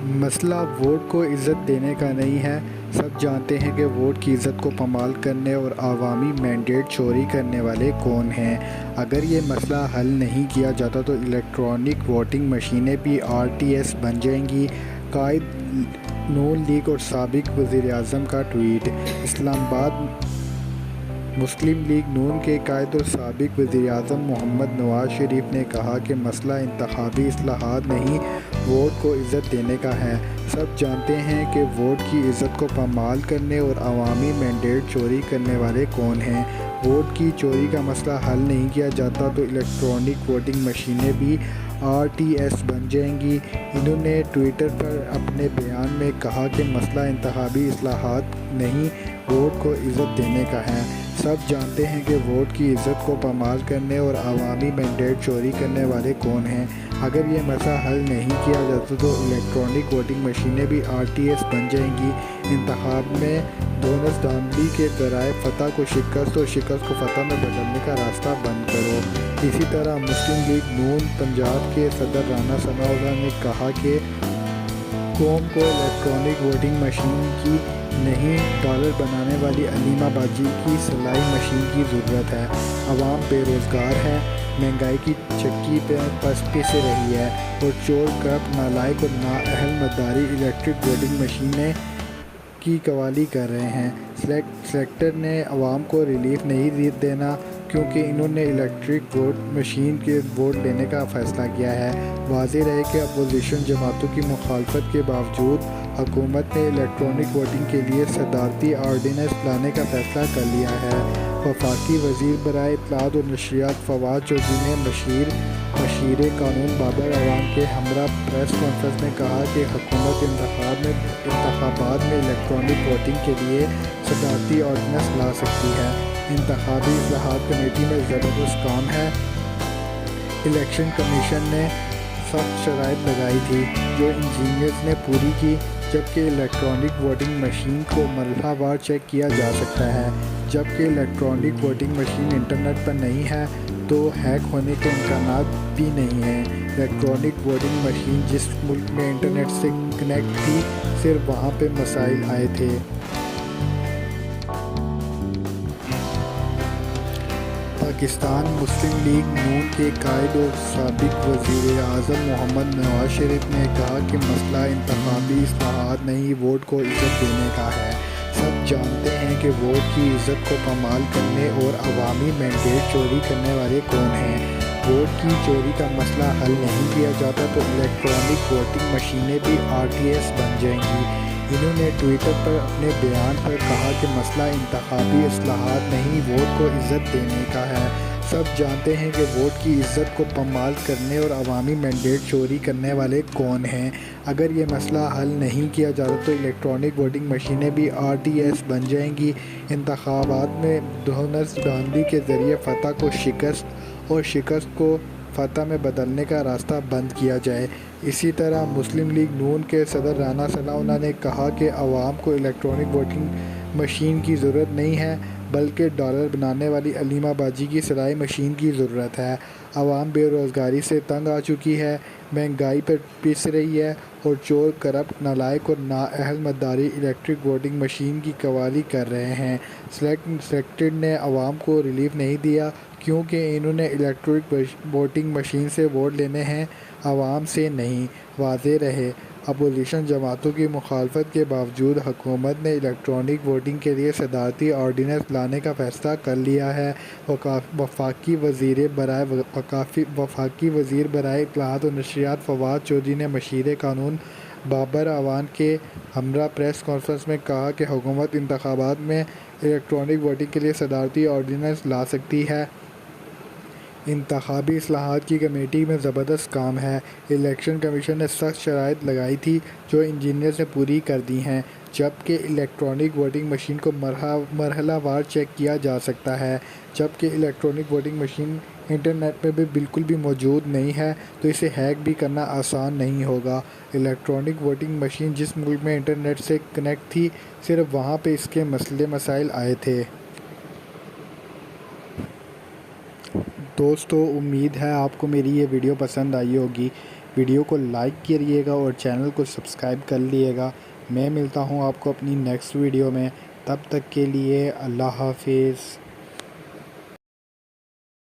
مسئلہ ووٹ کو عزت دینے کا نہیں ہے۔ سب جانتے ہیں کہ ووٹ کی عزت کو پامال کرنے اور عوامی مینڈیٹ چوری کرنے والے کون ہیں۔ اگر یہ مسئلہ حل نہیں کیا جاتا تو الیکٹرانک ووٹنگ مشینیں بھی آر ٹی ایس بن جائیں گی۔ قائد نون لیگ اور سابق وزیر اعظم کا ٹویٹ۔ اسلام آباد مسلم لیگ نون کے قائد اور سابق وزیر اعظم محمد نواز شریف نے کہا کہ مسئلہ انتخابی اصلاحات نہیں، ووٹ کو عزت دینے کا ہے۔ سب جانتے ہیں کہ ووٹ کی عزت کو پامال کرنے اور عوامی مینڈیٹ چوری کرنے والے کون ہیں۔ ووٹ کی چوری کا مسئلہ حل نہیں کیا جاتا تو الیکٹرانک ووٹنگ مشینیں بھی آر ٹی ایس بن جائیں گی۔ انہوں نے ٹویٹر پر اپنے بیان میں کہا کہ مسئلہ انتخابی اصلاحات نہیں، ووٹ کو عزت دینے کا ہے۔ سب جانتے ہیں کہ ووٹ کی عزت کو پامال کرنے اور عوامی مینڈیٹ چوری کرنے والے کون ہیں۔ اگر یہ مسئلہ حل نہیں کیا جاتا تو الیکٹرانک ووٹنگ مشینیں بھی آر ٹی ایس بن جائیں گی۔ انتخاب میں دھونس دھاندلی کے ذرائع فتح کو شکست اور شکست کو فتح میں بدلنے کا راستہ بند کرو۔ اسی طرح مسلم لیگ نون پنجاب کے صدر رانا ثناءاللہ نے کہا کہ قوم کو الیکٹرانک ووٹنگ مشین کی نہیں، ڈالر بنانے والی علیمہ باجی کی سلائی مشین کی ضرورت ہے۔ عوام بے روزگار ہے، مہنگائی کی چکی پس پس رہی ہے اور چور کرپٹ نالائق اور نااہل مداری الیکٹرک ووٹنگ مشینیں کی قوالی کر رہے ہیں۔ سلیکٹر نے عوام کو ریلیف نہیں دینا کیونکہ انہوں نے الیکٹرک ووٹ مشین کے ووٹ لینے کا فیصلہ کیا ہے۔ واضح رہے کہ اپوزیشن جماعتوں کی مخالفت کے باوجود حکومت نے الیکٹرانک ووٹنگ کے لیے صدارتی آرڈیننس لانے کا فیصلہ کر لیا ہے۔ وفاقی وزیر برائے اطلاعات اور نشریات فواد چودھری نے مشیر قانون بابر اعوان کے ہمراہ پریس کانفرنس میں کہا کہ حکومت انتخابات میں الیکٹرانک ووٹنگ کے لیے صدارتی آرڈیننس لا سکتی ہے۔ انتخابی اصلاحات کمیٹی میں زبردست کام ہے۔ الیکشن کمیشن نے سخت شرائط لگائی تھی جو انجینئرز نے پوری کی، جبکہ الیکٹرانک ووٹنگ مشین کو مرحلہ وار چیک کیا جا سکتا ہے۔ جبکہ الیکٹرانک ووٹنگ مشین انٹرنیٹ پر نہیں ہے تو ہیک ہونے کے امکانات بھی نہیں ہیں۔ الیکٹرانک ووٹنگ مشین جس ملک میں انٹرنیٹ سے کنیکٹ تھی، صرف وہاں پہ مسائل آئے تھے۔ پاکستان مسلم لیگ نون کے قائد اور سابق وزیر اعظم محمد نواز شریف نے کہا کہ مسئلہ انتخابی اصلاحات نہیں، ووٹ کو عزت دینے کا ہے۔ سب جانتے ہیں کہ ووٹ کی عزت کو پامال کرنے اور عوامی مینڈیٹ چوری کرنے والے کون ہیں۔ ووٹ کی چوری کا مسئلہ حل نہیں کیا جاتا تو الیکٹرانک ووٹنگ مشینیں بھی آر ٹی ایس بن جائیں گی۔ انہوں نے ٹویٹر پر اپنے بیان پر کہا کہ مسئلہ انتخابی اصلاحات نہیں، ووٹ کو عزت دینے کا ہے۔ سب جانتے ہیں کہ ووٹ کی عزت کو پامال کرنے اور عوامی مینڈیٹ چوری کرنے والے کون ہیں۔ اگر یہ مسئلہ حل نہیں کیا جاتا تو الیکٹرانک ووٹنگ مشینیں بھی آر ٹی ایس بن جائیں گی۔ انتخابات میں دھونس دھاندلی کے ذریعے فتح کو شکست اور شکست کو فتح میں بدلنے کا راستہ بند کیا جائے۔ اسی طرح مسلم لیگ نون کے صدر رانا ثناءاللہ نے کہا کہ عوام کو الیکٹرانک ووٹنگ مشین کی ضرورت نہیں ہے بلکہ ڈالر بنانے والی علیمہ باجی کی سلائی مشین کی ضرورت ہے۔ عوام بے روزگاری سے تنگ آ چکی ہے، مہنگائی پر پس رہی ہے اور چور کرپٹ نالائق اور نااہل مداری الیکٹرک ووٹنگ مشین کی قوالی کر رہے ہیں۔ سلیکٹر نے عوام کو ریلیف نہیں دیا کیونکہ انہوں نے الیکٹرک ووٹنگ مشین سے ووٹ لینے ہیں، عوام سے نہیں۔ واضح رہے اپوزیشن جماعتوں کی مخالفت کے باوجود حکومت نے الیکٹرانک ووٹنگ کے لیے صدارتی آرڈیننس لانے کا فیصلہ کر لیا ہے۔ وفاقی وزیر برائے اطلاعات اور نشریات فواد چودھری نے مشیر قانون بابر اعوان کے ہمراہ پریس کانفرنس میں کہا کہ حکومت انتخابات میں الیکٹرانک ووٹنگ کے لیے صدارتی آرڈیننس لا سکتی ہے۔ انتخابی اصلاحات کی کمیٹی میں زبردست کام ہے۔ الیکشن کمیشن نے سخت شرائط لگائی تھی جو انجینئرز نے پوری کر دی ہیں، جبکہ الیکٹرانک ووٹنگ مشین کو مرحلہ وار چیک کیا جا سکتا ہے۔ جبکہ الیکٹرانک ووٹنگ مشین انٹرنیٹ میں بالکل بھی موجود نہیں ہے تو اسے ہیک بھی کرنا آسان نہیں ہوگا۔ الیکٹرانک ووٹنگ مشین جس ملک میں انٹرنیٹ سے کنیکٹ تھی، صرف وہاں پہ اس کے مسائل آئے تھے۔ دوستو، امید ہے آپ کو میری یہ ویڈیو پسند آئی ہوگی۔ ویڈیو کو لائک کریے گا اور چینل کو سبسکرائب کر لیے گا۔ میں ملتا ہوں آپ کو اپنی نیکسٹ ویڈیو میں، تب تک کے لیے اللہ حافظ۔